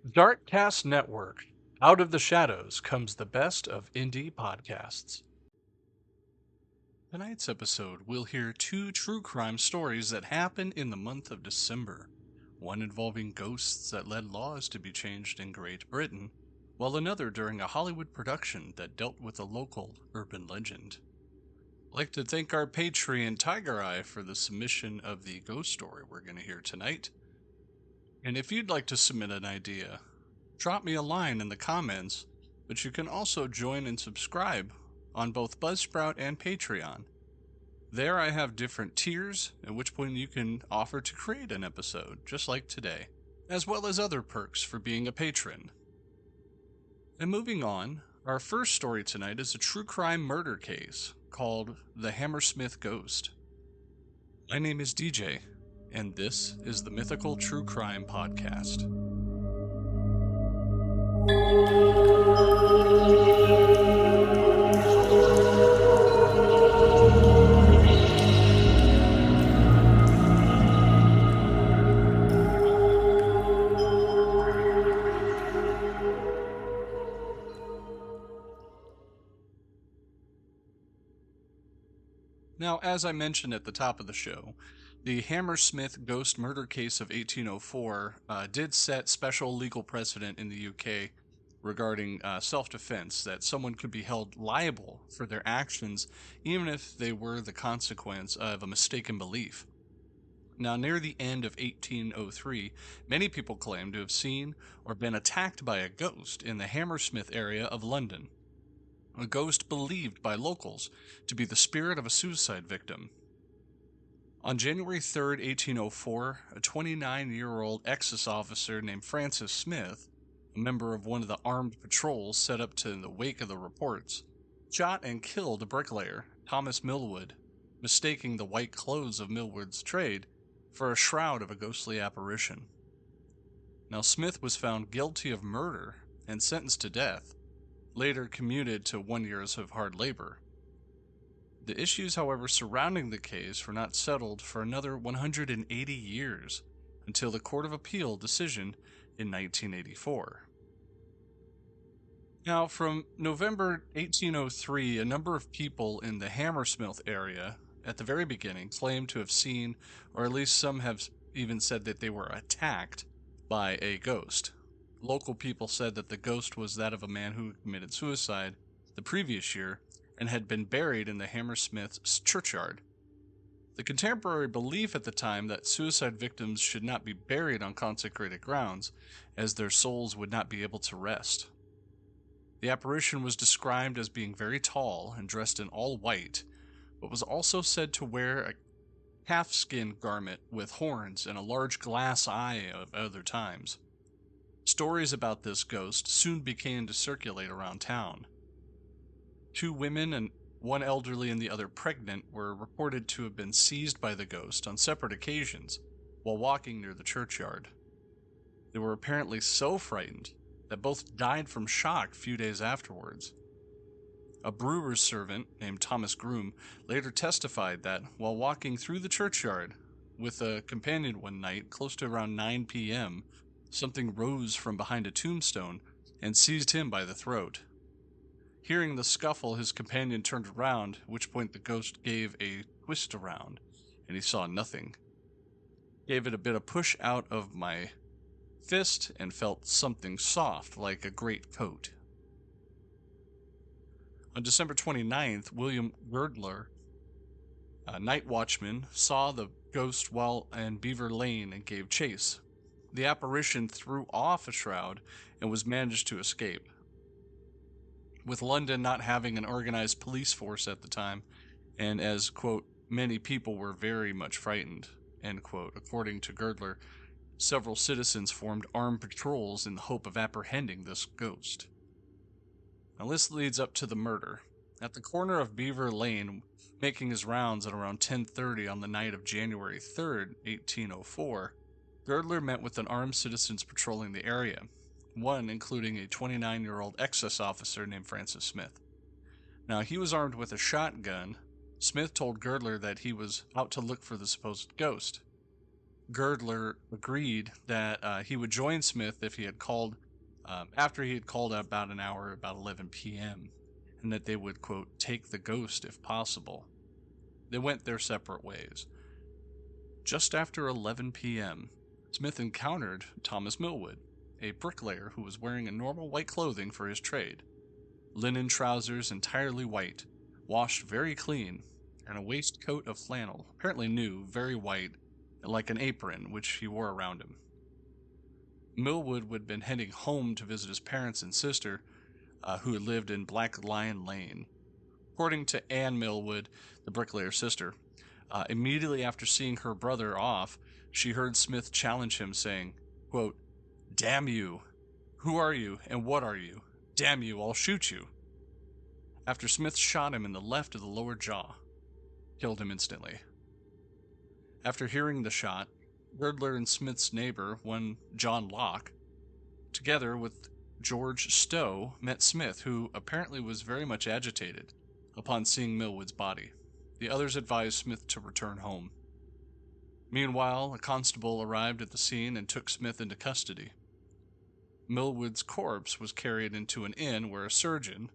Darkcast Network. Out of the shadows comes the best of indie podcasts. Tonight's episode, we'll hear two true crime stories that happen in the month of December. One involving ghosts that led laws to be changed in Great Britain, while another during a Hollywood production that dealt with a local urban legend. I'd like to thank our Patreon Tiger Eye for the submission of the ghost story we're going to hear tonight. And if you'd like to submit an idea, drop me a line in the comments, but you can also join and subscribe on both Buzzsprout and Patreon. There I have different tiers, at which point you can offer to create an episode, just like today, as well as other perks for being a patron. And moving on, our first story tonight is a true crime murder case called The Hammersmith Ghost. My name is DJ, and this is the Mythical True Crime Podcast. Now, as I mentioned at the top of the show, the Hammersmith ghost murder case of 1804 did set special legal precedent in the UK regarding self-defense, that someone could be held liable for their actions even if they were the consequence of a mistaken belief. Now, near the end of 1803, many people claimed to have seen or been attacked by a ghost in the Hammersmith area of London, a ghost believed by locals to be the spirit of a suicide victim. On January 3rd, 1804, a 29-year-old Excess officer named Francis Smith, a member of one of the armed patrols set up to in the wake of the reports, shot and killed a bricklayer, Thomas Millwood, mistaking the white clothes of Millwood's trade for a shroud of a ghostly apparition. Now, Smith was found guilty of murder and sentenced to death, later commuted to 1 year of hard labor. The issues, however, surrounding the case were not settled for another 180 years until the Court of Appeal decision in 1984. Now, from November 1803, a number of people in the Hammersmith area at the very beginning claimed to have seen, or at least some have even said that they were attacked by a ghost. Local people said that the ghost was that of a man who committed suicide the previous year and had been buried in the Hammersmith's churchyard. The contemporary belief at the time that suicide victims should not be buried on consecrated grounds, as their souls would not be able to rest. The apparition was described as being very tall and dressed in all white, but was also said to wear a calfskin garment with horns and a large glass eye of other times. Stories about this ghost soon began to circulate around town. 2 women, and one elderly and the other pregnant, were reported to have been seized by the ghost on separate occasions while walking near the churchyard. They were apparently so frightened that both died from shock a few days afterwards. A brewer's servant named Thomas Groom later testified that while walking through the churchyard with a companion one night close to around 9 p.m., something rose from behind a tombstone and seized him by the throat. Hearing the scuffle, his companion turned around, at which point the ghost gave a twist around, and he saw nothing. Gave it a bit of push out of my fist and felt something soft like a great coat. On December 29th, William Girdler, a night watchman, saw the ghost while in Beaver Lane and gave chase. The apparition threw off a shroud and was managed to escape. With London not having an organized police force at the time, and as, quote, many people were very much frightened, end quote, according to Girdler, several citizens formed armed patrols in the hope of apprehending this ghost. Now this leads up to the murder. At the corner of Beaver Lane, making his rounds at around 10:30 on the night of January 3rd, 1804, Girdler met with an armed citizens patrolling the area, one including a 29-year-old excess officer named Francis Smith. Now, he was armed with a shotgun. Smith told Girdler that he was out to look for the supposed ghost. Girdler agreed that he would join Smith if he had called after he had called about an hour, about 11 p.m., and that they would, quote, take the ghost if possible. They went their separate ways. Just after 11 p.m., Smith encountered Thomas Millwood, a bricklayer who was wearing a normal white clothing for his trade, linen trousers entirely white, washed very clean, and a waistcoat of flannel, apparently new, very white, like an apron, which he wore around him. Millwood had been heading home to visit his parents and sister, who lived in Black Lion Lane. According to Anne Millwood, the bricklayer's sister, immediately after seeing her brother off, she heard Smith challenge him, saying, quote, "Damn you! Who are you, and what are you? Damn you, I'll shoot you!" After Smith shot him in the left of the lower jaw, killed him instantly. After hearing the shot, Girdler and Smith's neighbor, one John Locke, together with George Stowe, met Smith, who apparently was very much agitated upon seeing Millwood's body. The others advised Smith to return home. Meanwhile, a constable arrived at the scene and took Smith into custody. Millwood's corpse was carried into an inn where a surgeon,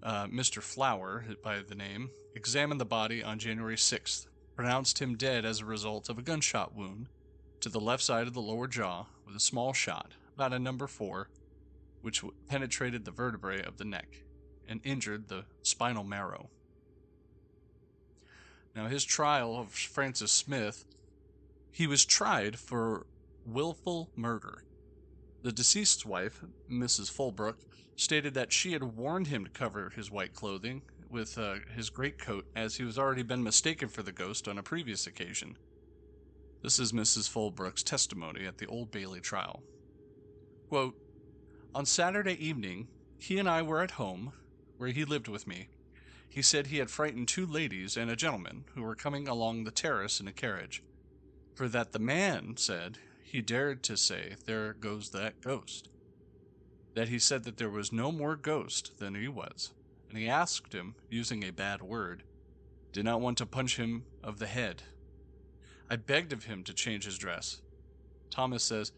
Mr. Flower by the name, examined the body on January 6th, pronounced him dead as a result of a gunshot wound to the left side of the lower jaw with a small shot, about a number 4, which penetrated the vertebrae of the neck and injured the spinal marrow. Now, his trial of Francis Smith, he was tried for willful murder. The deceased's wife, Mrs. Fulbrook, stated that she had warned him to cover his white clothing with his greatcoat, as he was already been mistaken for the ghost on a previous occasion. This is Mrs. Fulbrook's testimony at the Old Bailey trial. Quote, "On Saturday evening, he and I were at home, where he lived with me. He said he had frightened 2 ladies and a gentleman who were coming along the terrace in a carriage, for that the man said he dared to say, 'There goes that ghost.' That he said that there was no more ghost than he was, and he asked him, using a bad word, did not want to punch him of the head. I begged of him to change his dress. Thomas says,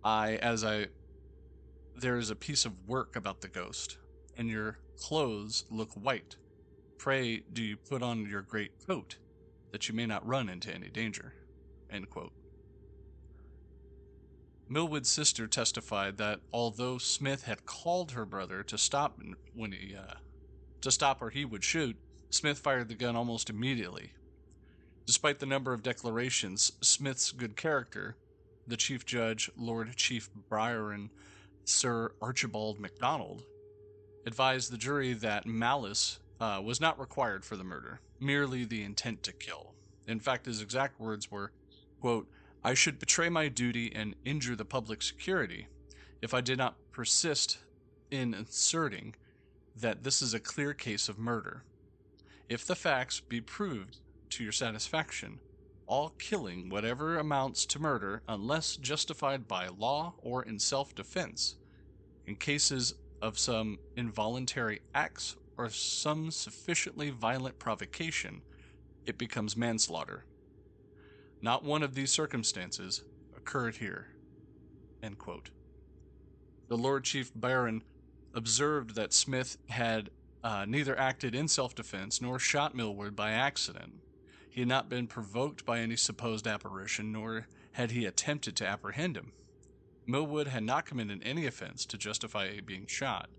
there is a piece of work about the ghost, and your clothes look white. Pray do you put on your great coat, that you may not run into any danger." End quote. Millwood's sister testified that although Smith had called her brother to stop or he would shoot, Smith fired the gun almost immediately. Despite the number of declarations, Smith's good character, the Chief Judge, Lord Chief Byron, Sir Archibald MacDonald, advised the jury that malice was not required for the murder, merely the intent to kill. In fact, his exact words were, quote, "I should betray my duty and injure the public security if I did not persist in asserting that this is a clear case of murder. If the facts be proved to your satisfaction, all killing, whatever amounts to murder, unless justified by law or in self-defense, in cases of some involuntary acts or some sufficiently violent provocation, it becomes manslaughter. Not one of these circumstances occurred here." End quote. The Lord Chief Baron observed that Smith had neither acted in self-defense nor shot Millwood by accident. He had not been provoked by any supposed apparition, nor had he attempted to apprehend him. Millwood had not committed any offense to justify being shot,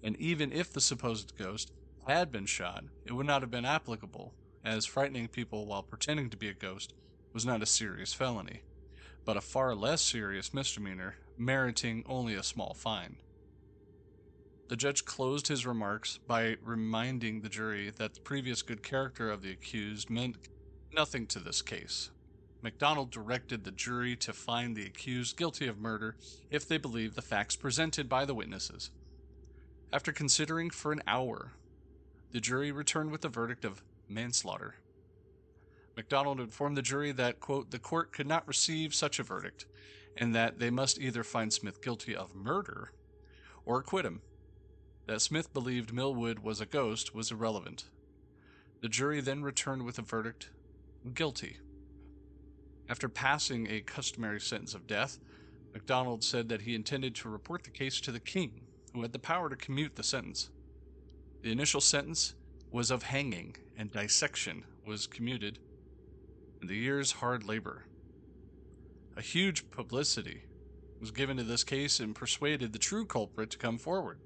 and even if the supposed ghost had been shot, it would not have been applicable, as frightening people while pretending to be a ghost was not a serious felony, but a far less serious misdemeanor, meriting only a small fine. The judge closed his remarks by reminding the jury that the previous good character of the accused meant nothing to this case. MacDonald directed the jury to find the accused guilty of murder if they believed the facts presented by the witnesses. After considering for an hour, the jury returned with a verdict of manslaughter. MacDonald informed the jury that, quote, "the court could not receive such a verdict, and that they must either find Smith guilty of murder or acquit him. That Smith believed Millwood was a ghost was irrelevant." The jury then returned with a verdict, guilty. After passing a customary sentence of death, MacDonald said that he intended to report the case to the king, who had the power to commute the sentence. The initial sentence was of hanging, and dissection was commuted in the year's hard labor. A huge publicity was given to this case and persuaded the true culprit to come forward.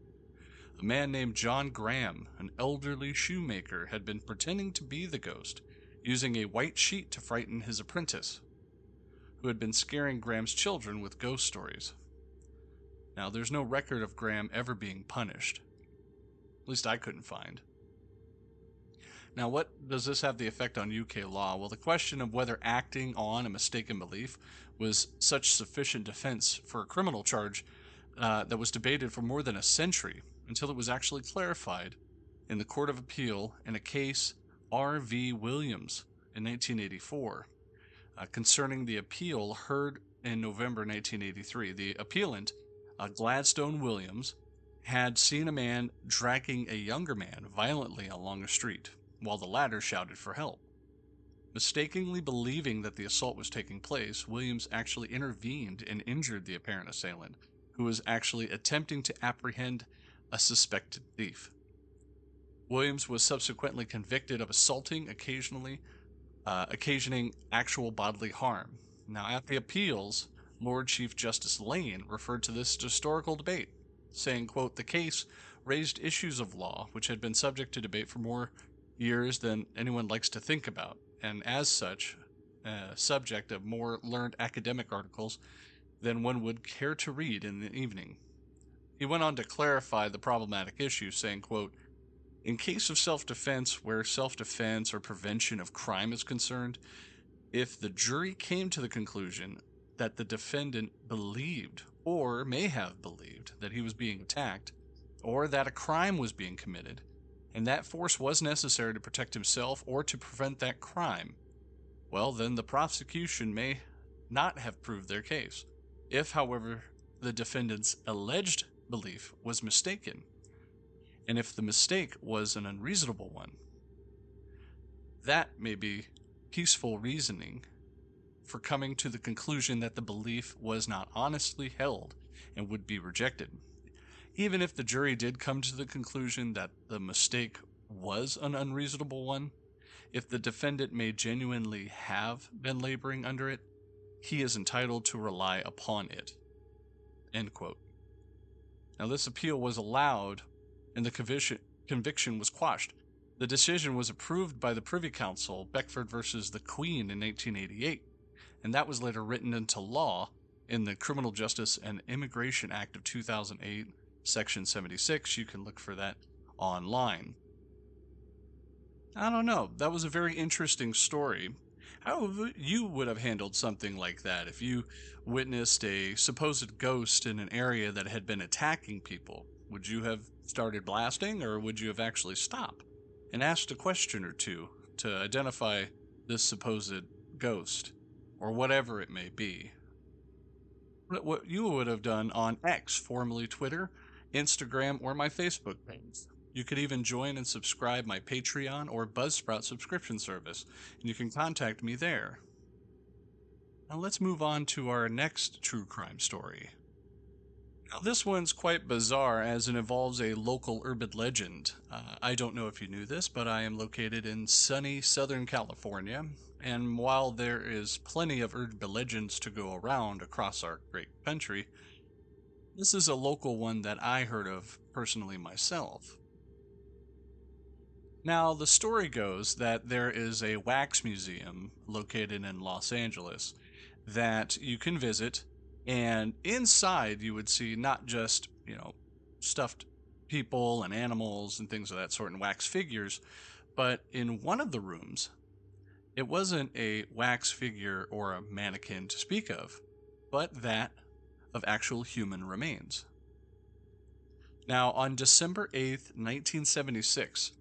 A man named John Graham, an elderly shoemaker, had been pretending to be the ghost, using a white sheet to frighten his apprentice, who had been scaring Graham's children with ghost stories. Now, there's no record of Graham ever being punished. At least I couldn't find. Now, what does this have the effect on UK law? Well, the question of whether acting on a mistaken belief was such sufficient defense for a criminal charge that was debated for more than a century until it was actually clarified in the Court of Appeal in a case R.V. Williams in 1984 concerning the appeal heard in November 1983. The appellant, Gladstone Williams, had seen a man dragging a younger man violently along a street while the latter shouted for help. Mistakenly believing that the assault was taking place, Williams actually intervened and injured the apparent assailant, who was actually attempting to apprehend a suspected thief. Williams was subsequently convicted of assaulting, occasioning actual bodily harm. Now, at the appeals, Lord Chief Justice Lane referred to this historical debate, saying, quote, "The case raised issues of law which had been subject to debate for more years than anyone likes to think about, and as such, subject of more learned academic articles than one would care to read in the evening." He went on to clarify the problematic issue, saying, quote, "In case of self-defense, where self-defense or prevention of crime is concerned, if the jury came to the conclusion that the defendant believed or may have believed that he was being attacked or that a crime was being committed, and that force was necessary to protect himself or to prevent that crime, well, then the prosecution may not have proved their case. If, however, the defendant's alleged belief was mistaken, and if the mistake was an unreasonable one, that may be peaceful reasoning for coming to the conclusion that the belief was not honestly held and would be rejected. Even if the jury did come to the conclusion that the mistake was an unreasonable one, if the defendant may genuinely have been laboring under it, he is entitled to rely upon it." End quote. Now, this appeal was allowed, and the conviction was quashed. The decision was approved by the Privy Council, Beckford versus the Queen, in 1888, and that was later written into law in the Criminal Justice and Immigration Act of 2008, Section 76. You can look for that online. I don't know. That was a very interesting story. How you would have handled something like that if you witnessed a supposed ghost in an area that had been attacking people? Would you have started blasting, or would you have actually stopped and asked a question or two to identify this supposed ghost, or whatever it may be? What you would have done on X, formerly Twitter, Instagram, or my Facebook page. You could even join and subscribe my Patreon or Buzzsprout subscription service, and you can contact me there. Now let's move on to our next true crime story. Now this one's quite bizarre as it involves a local urban legend. I don't know if you knew this, but I am located in sunny Southern California, and while there is plenty of urban legends to go around across our great country, this is a local one that I heard of personally myself. Now, the story goes that there is a wax museum located in Los Angeles that you can visit, and inside you would see not just, stuffed people and animals and things of that sort and wax figures, but in one of the rooms, it wasn't a wax figure or a mannequin to speak of, but that of actual human remains. Now, on December 8th, 1976,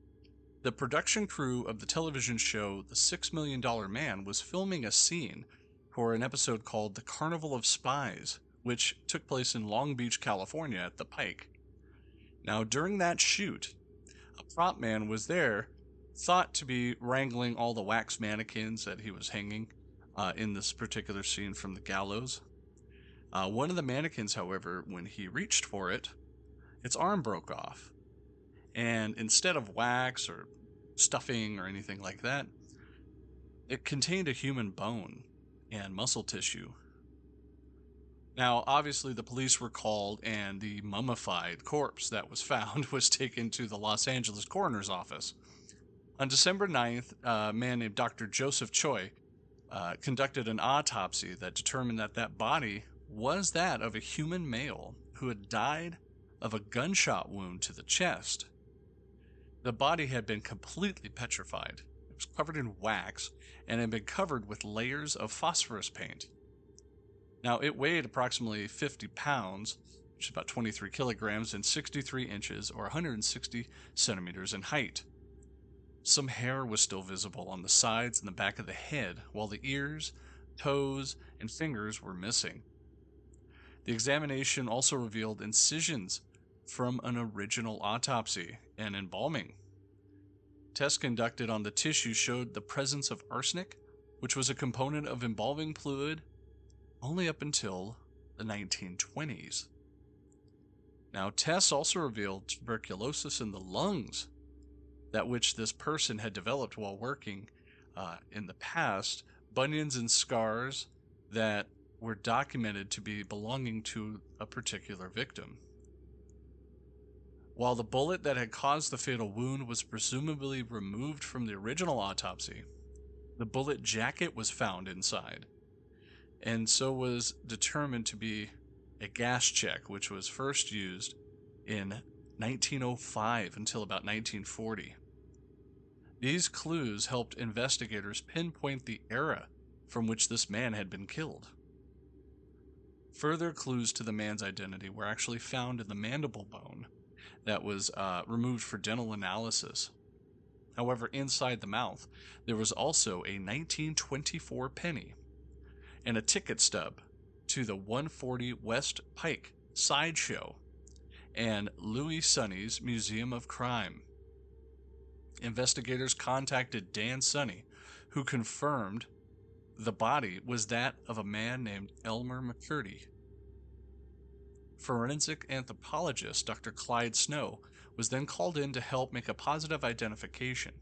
the production crew of the television show The $6 Million Man was filming a scene for an episode called The Carnival of Spies, which took place in Long Beach, California at the Pike. Now, during that shoot, a prop man was there, thought to be wrangling all the wax mannequins that he was hanging, in this particular scene from the gallows. One of the mannequins, however, when he reached for it, its arm broke off. And instead of wax or stuffing or anything like that, it contained a human bone and muscle tissue. Now, obviously, the police were called, and the mummified corpse that was found was taken to the Los Angeles coroner's office. On December 9th, a man named Dr. Joseph Choi conducted an autopsy that determined that that body was that of a human male who had died of a gunshot wound to the chest. The body had been completely petrified. It was covered in wax and had been covered with layers of phosphorus paint. Now, it weighed approximately 50 pounds, which is about 23 kilograms, and 63 inches, or 160 centimeters in height. Some hair was still visible on the sides and the back of the head, while the ears, toes, and fingers were missing. The examination also revealed incisions from an original autopsy and embalming. Tests conducted on the tissue showed the presence of arsenic, which was a component of embalming fluid only up until the 1920s. Now, tests also revealed tuberculosis in the lungs, that which this person had developed while working in the past, bunions and scars that were documented to be belonging to a particular victim. While the bullet that had caused the fatal wound was presumably removed from the original autopsy, the bullet jacket was found inside, and so was determined to be a gas check, which was first used in 1905 until about 1940. These clues helped investigators pinpoint the era from which this man had been killed. Further clues to the man's identity were actually found in the mandible bone that was removed for dental analysis. However, inside the mouth, there was also a 1924 penny and a ticket stub to the 140 West Pike Sideshow and Louis Sonny's Museum of Crime. Investigators contacted Dan Sonny, who confirmed the body was that of a man named Elmer McCurdy. Forensic anthropologist Dr. Clyde Snow was then called in to help make a positive identification.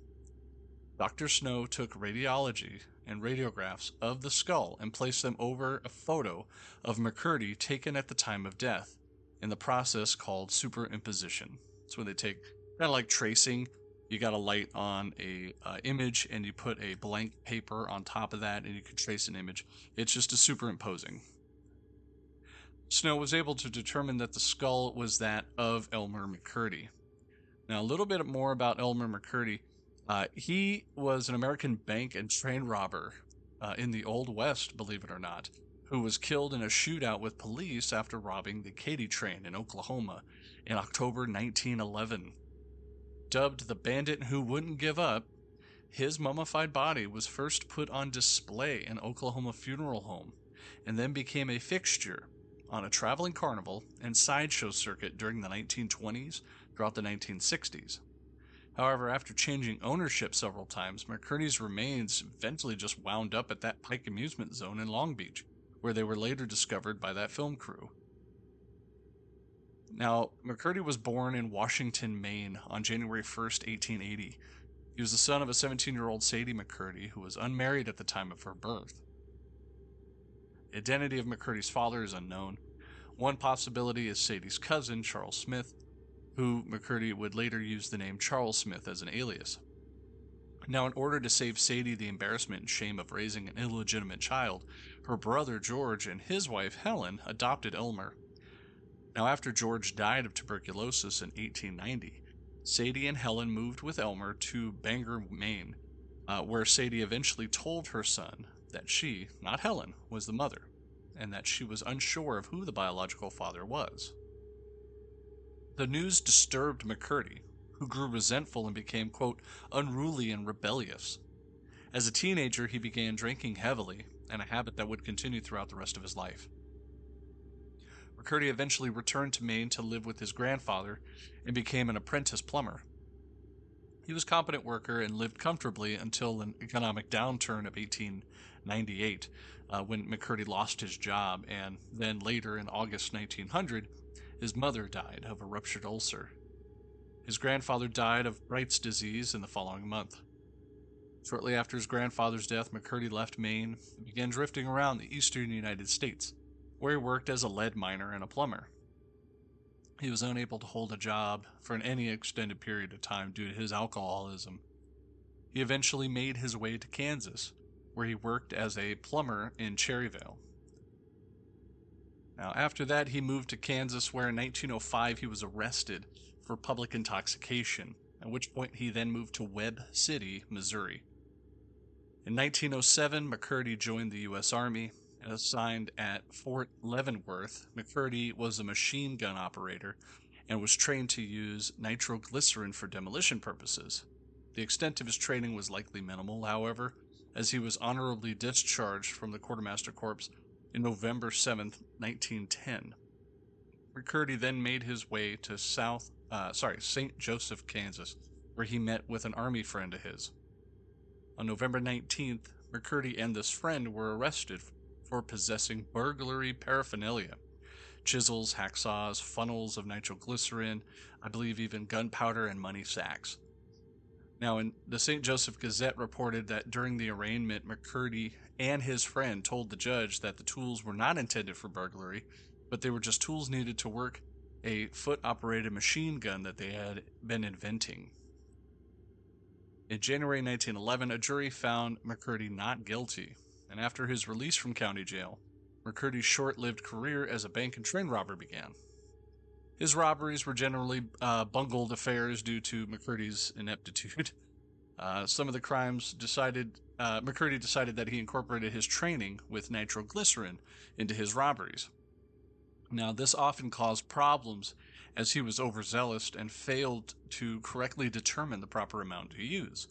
Dr. Snow took radiology and radiographs of the skull and placed them over a photo of McCurdy taken at the time of death in the process called superimposition. It's when they take, kind of like tracing, you got a light on a image and you put a blank paper on top of that and you can trace an image. It's just a superimposing. Snow was able to determine that the skull was that of Elmer McCurdy. Now, a little bit more about Elmer McCurdy. He was an American bank and train robber in the Old West, believe it or not, who was killed in a shootout with police after robbing the Katy train in Oklahoma in October 1911. Dubbed the bandit who wouldn't give up, his mummified body was first put on display in Oklahoma Funeral Home and then became a fixture on a traveling carnival and sideshow circuit during the 1920s throughout the 1960s. However, after changing ownership several times, McCurdy's remains eventually just wound up at that Pike Amusement Zone in Long Beach, where they were later discovered by that film crew. Now, McCurdy was born in Washington, Maine on January 1st, 1880. He was the son of a 17-year-old Sadie McCurdy, who was unmarried at the time of her birth. The identity of McCurdy's father is unknown. One possibility is Sadie's cousin, Charles Smith, who McCurdy would later use the name Charles Smith as an alias. Now, in order to save Sadie the embarrassment and shame of raising an illegitimate child, her brother George and his wife Helen adopted Elmer. Now, after George died of tuberculosis in 1890, Sadie and Helen moved with Elmer to Bangor, Maine, where Sadie eventually told her son that she, not Helen, was the mother, and that she was unsure of who the biological father was. The news disturbed McCurdy, who grew resentful and became, quote, unruly and rebellious. As a teenager, he began drinking heavily, and a habit that would continue throughout the rest of his life. McCurdy eventually returned to Maine to live with his grandfather and became an apprentice plumber. He was a competent worker and lived comfortably until an economic downturn of 1898, when McCurdy lost his job, and then later in August 1900, his mother died of a ruptured ulcer. His grandfather died of Bright's disease in the following month. Shortly after his grandfather's death, McCurdy left Maine and began drifting around the eastern United States, where he worked as a lead miner and a plumber. He was unable to hold a job for any extended period of time due to his alcoholism. He eventually made his way to Kansas, where he worked as a plumber in Cherryvale. Now, after that, he moved to Kansas, where in 1905 he was arrested for public intoxication, at which point he then moved to Webb City, Missouri. In 1907, McCurdy joined the U.S. Army and assigned at Fort Leavenworth. McCurdy was a machine gun operator and was trained to use nitroglycerin for demolition purposes. The extent of his training was likely minimal, however, as he was honorably discharged from the Quartermaster Corps in November 7, 1910. McCurdy then made his way to St. Joseph, Kansas, where he met with an Army friend of his. On November 19th, McCurdy and this friend were arrested for possessing burglary paraphernalia: chisels, hacksaws, funnels of nitroglycerin, I believe even gunpowder and money sacks. Now, in the St. Joseph Gazette reported that during the arraignment, McCurdy and his friend told the judge that the tools were not intended for burglary, but they were just tools needed to work a foot-operated machine gun that they had been inventing. In January 1911, a jury found McCurdy not guilty, and after his release from county jail, McCurdy's short-lived career as a bank and train robber began. His robberies were generally bungled affairs due to McCurdy's ineptitude. Some of the crimes McCurdy decided that he incorporated his training with nitroglycerin into his robberies. Now, this often caused problems as he was overzealous and failed to correctly determine the proper amount to use.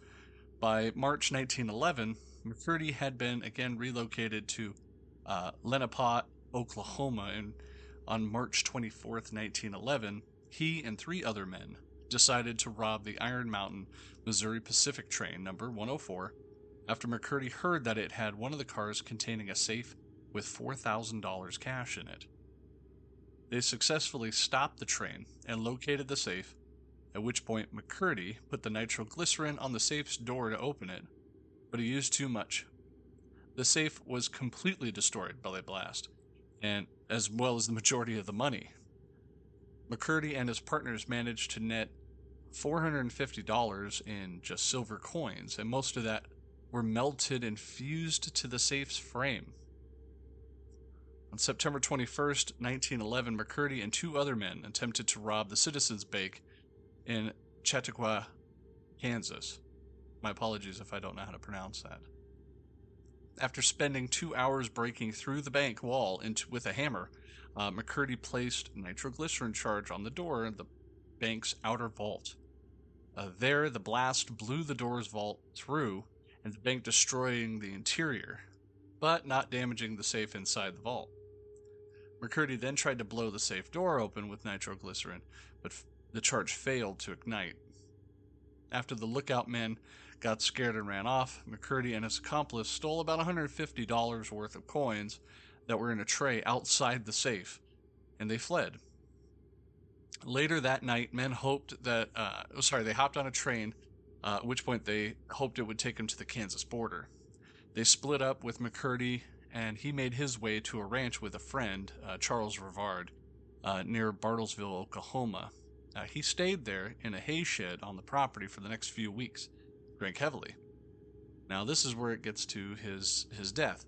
By March 1911, McCurdy had been again relocated to Lenape, Oklahoma, and on March 24, 1911, he and 3 other men decided to rob the Iron Mountain, Missouri Pacific train number 104 after McCurdy heard that it had one of the cars containing a safe with $4,000 cash in it. They successfully stopped the train and located the safe, at which point McCurdy put the nitroglycerin on the safe's door to open it, but he used too much. The safe was completely destroyed by the blast, and as well as the majority of the money. McCurdy and his partners managed to net $450 in just silver coins, and most of that were melted and fused to the safe's frame. On September 21st, 1911, McCurdy and 2 other men attempted to rob the Citizens Bank in Chautauqua, Kansas. My apologies if I don't know how to pronounce that. After spending 2 hours breaking through the bank wall with a hammer, McCurdy placed nitroglycerin charge on the door of the bank's outer vault. There, the blast blew the door's vault through, and the bank destroying the interior, but not damaging the safe inside the vault. McCurdy then tried to blow the safe door open with nitroglycerin, but the charge failed to ignite. After the lookout men got scared and ran off, McCurdy and his accomplice stole about $150 worth of coins that were in a tray outside the safe, and they fled. Later that night, men hoped that, they hopped on a train, at which point they hoped it would take them to the Kansas border. They split up with McCurdy, and he made his way to a ranch with a friend, Charles Rivard, near Bartlesville, Oklahoma. He stayed there in a hay shed on the property for the next few weeks, drank heavily. Now, this is where it gets to his death.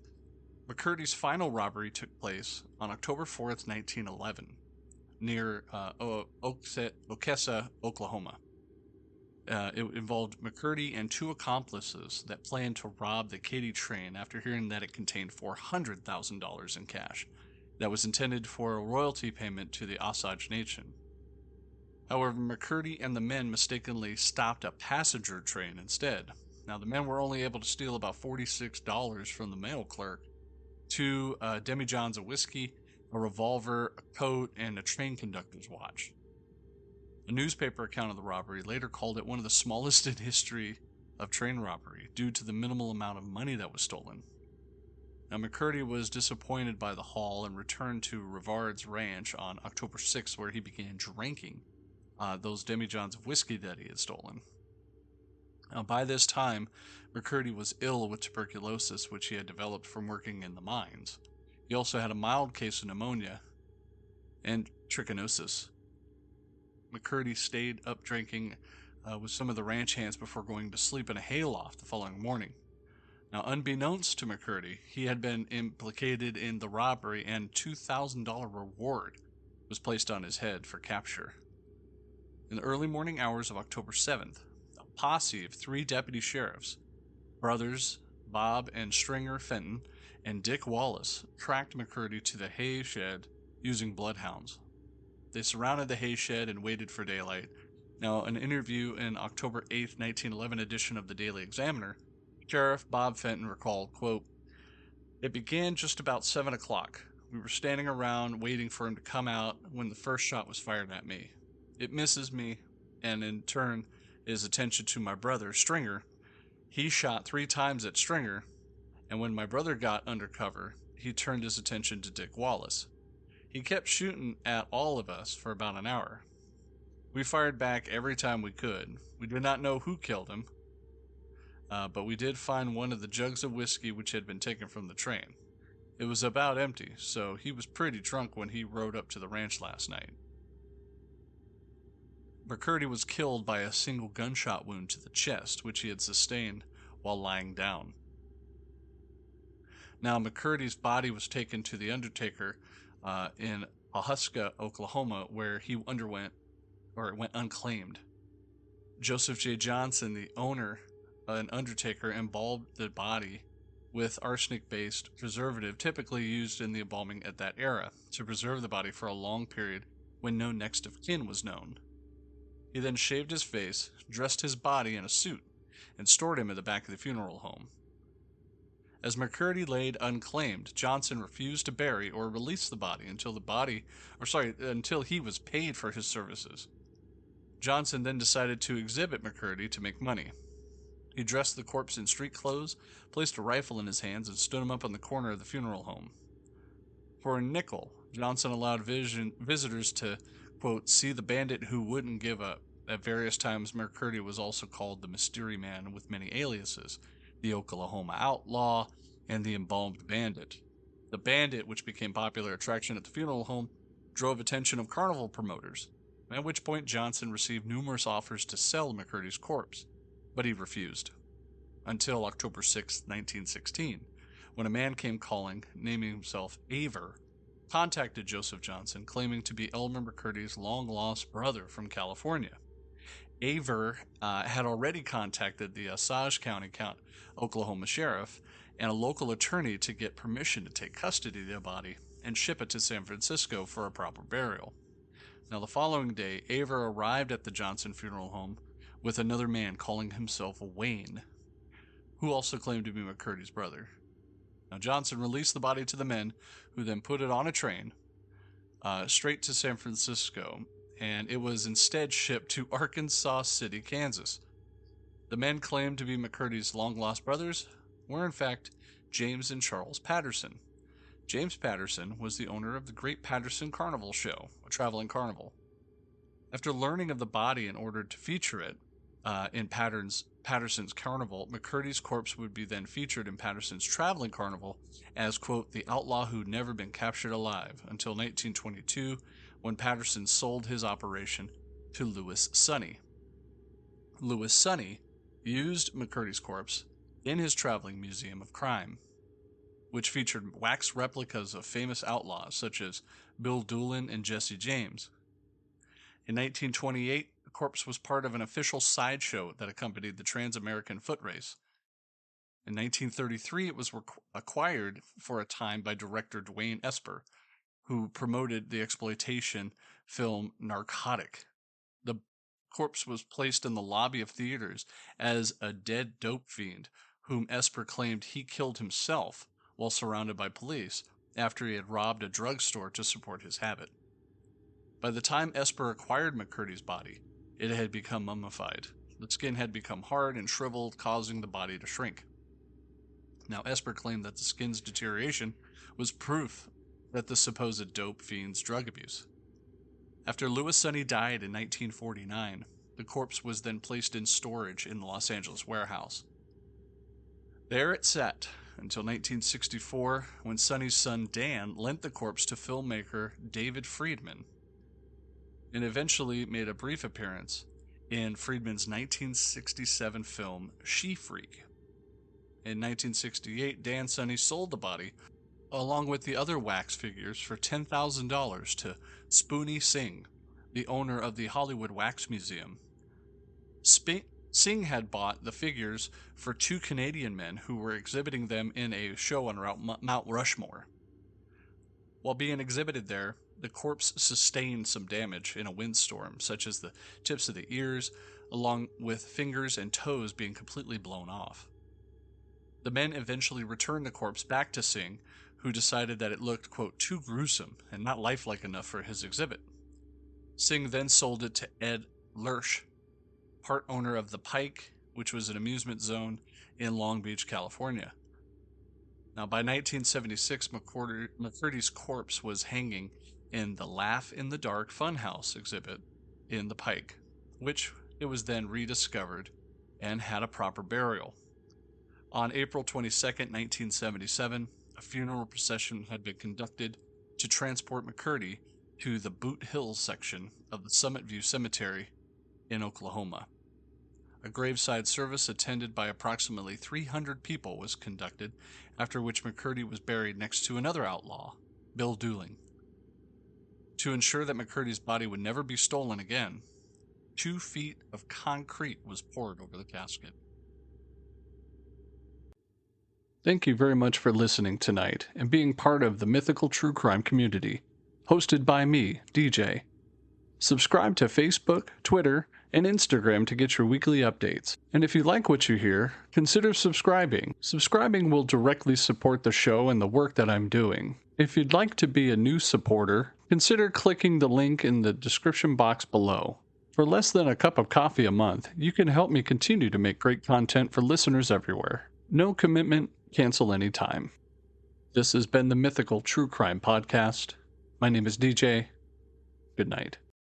McCurdy's final robbery took place on October 4th, 1911, near Okesa, Oklahoma. It involved McCurdy and 2 accomplices that planned to rob the Katy train after hearing that it contained $400,000 in cash that was intended for a royalty payment to the Osage Nation. However, McCurdy and the men mistakenly stopped a passenger train instead. Now, the men were only able to steal about $46 from the mail clerk, 2 demijohns of whiskey, a revolver, a coat, and a train conductor's watch. A newspaper account of the robbery later called it one of the smallest in history of train robbery due to the minimal amount of money that was stolen. Now, McCurdy was disappointed by the haul and returned to Rivard's ranch on October 6th, where he began drinking those demijohns of whiskey that he had stolen. Now, by this time, McCurdy was ill with tuberculosis, which he had developed from working in the mines. He also had a mild case of pneumonia and trichinosis. McCurdy stayed up drinking with some of the ranch hands before going to sleep in a hayloft the following morning. Now, unbeknownst to McCurdy, he had been implicated in the robbery, and $2,000 reward was placed on his head for capture. In the early morning hours of October 7th, a posse of 3 deputy sheriffs, brothers Bob and Stringer Fenton and Dick Wallace, tracked McCurdy to the hay shed using bloodhounds. They surrounded the hay shed and waited for daylight. Now, an interview in October 8th, 1911 edition of the Daily Examiner, Sheriff Bob Fenton recalled, quote, "It began just about 7 o'clock. We were standing around waiting for him to come out when the first shot was fired at me. It misses me, and in turn his attention to my brother, Stringer. He shot 3 times at Stringer, and when my brother got under cover, he turned his attention to Dick Wallace. He kept shooting at all of us for about an hour. We fired back every time we could. We did not know who killed him, but we did find one of the jugs of whiskey which had been taken from the train. It was about empty, so he was pretty drunk when he rode up to the ranch last night." McCurdy was killed by a single gunshot wound to the chest, which he had sustained while lying down. Now, McCurdy's body was taken to the undertaker in Pawhuska, Oklahoma, where he went unclaimed. Joseph J. Johnson, the owner and undertaker, embalmed the body with arsenic-based preservative typically used in the embalming at that era to preserve the body for a long period when no next of kin was known. He then shaved his face, dressed his body in a suit, and stored him at the back of the funeral home. As McCurdy laid unclaimed, Johnson refused to bury or release the body until he was paid for his services. Johnson then decided to exhibit McCurdy to make money. He dressed the corpse in street clothes, placed a rifle in his hands, and stood him up on the corner of the funeral home. For a nickel, Johnson allowed visitors to, quote, "see the bandit who wouldn't give up." At various times, McCurdy was also called the Mystery Man with many aliases, the Oklahoma Outlaw, and the Embalmed Bandit. The Bandit, which became popular attraction at the funeral home, drove attention of carnival promoters, at which point Johnson received numerous offers to sell McCurdy's corpse, but he refused. Until October 6, 1916, when a man came calling, naming himself Aver, contacted Joseph Johnson, claiming to be Elmer McCurdy's long-lost brother from California. Aver had already contacted the Osage County, Oklahoma sheriff and a local attorney to get permission to take custody of the body and ship it to San Francisco for a proper burial. Now, the following day, Aver arrived at the Johnson funeral home with another man calling himself Wayne, who also claimed to be McCurdy's brother. Now, Johnson released the body to the men, who then put it on a train straight to San Francisco, and it was instead shipped to Arkansas City, Kansas. The men claimed to be McCurdy's long-lost brothers were in fact James and Charles Patterson. James Patterson was the owner of the Great Patterson Carnival Show, a traveling carnival. After learning of the body and ordered to feature it in Patterson's carnival, McCurdy's corpse would be then featured in Patterson's traveling carnival as, quote, "the outlaw who'd never been captured alive," until 1922, when Patterson sold his operation to Louis Sonny. Louis Sonny used McCurdy's corpse in his traveling museum of crime, which featured wax replicas of famous outlaws such as Bill Doolin and Jesse James. In 1928, the corpse was part of an official sideshow that accompanied the Trans-American Foot Race. In 1933, it was acquired for a time by director Dwayne Esper, who promoted the exploitation film Narcotic. The corpse was placed in the lobby of theaters as a dead dope fiend, whom Esper claimed he killed himself while surrounded by police after he had robbed a drugstore to support his habit. By the time Esper acquired McCurdy's body, it had become mummified. The skin had become hard and shriveled, causing the body to shrink. Now, Esper claimed that the skin's deterioration was proof that the supposed dope fiend's drug abuse. After Louis Sonny died in 1949, the corpse was then placed in storage in the Los Angeles warehouse. There it sat until 1964, when Sonny's son Dan lent the corpse to filmmaker David Friedman, and eventually made a brief appearance in Friedman's 1967 film She Freak. In 1968, Dan Sonny sold the body, along with the other wax figures, for $10,000 to Spoony Singh, the owner of the Hollywood Wax Museum. Singh had bought the figures for two Canadian men who were exhibiting them in a show on Mount Rushmore. While being exhibited there, the corpse sustained some damage in a windstorm, such as the tips of the ears, along with fingers and toes being completely blown off. The men eventually returned the corpse back to Singh, who decided that it looked, quote, too gruesome and not lifelike enough for his exhibit. Singh then sold it to Ed Lurch, part owner of The Pike, which was an amusement zone in Long Beach, California. Now, by 1976, McCurdy's corpse was hanging in the Laugh in the Dark Funhouse exhibit in The Pike, which it was then rediscovered and had a proper burial. On April 22, 1977, a funeral procession had been conducted to transport McCurdy to the Boot Hills section of the Summit View Cemetery in Oklahoma. A graveside service attended by approximately 300 people was conducted, after which McCurdy was buried next to another outlaw, Bill Dooling. To ensure that McCurdy's body would never be stolen again, 2 feet of concrete was poured over the casket. Thank you very much for listening tonight and being part of the Mythical True Crime community, hosted by me, DJ. Subscribe to Facebook, Twitter, and Instagram to get your weekly updates. And if you like what you hear, consider subscribing. Subscribing will directly support the show and the work that I'm doing. If you'd like to be a new supporter, consider clicking the link in the description box below. For less than a cup of coffee a month, you can help me continue to make great content for listeners everywhere. No commitment, cancel anytime. This has been the Mythical True Crime Podcast. My name is DJ. Good night.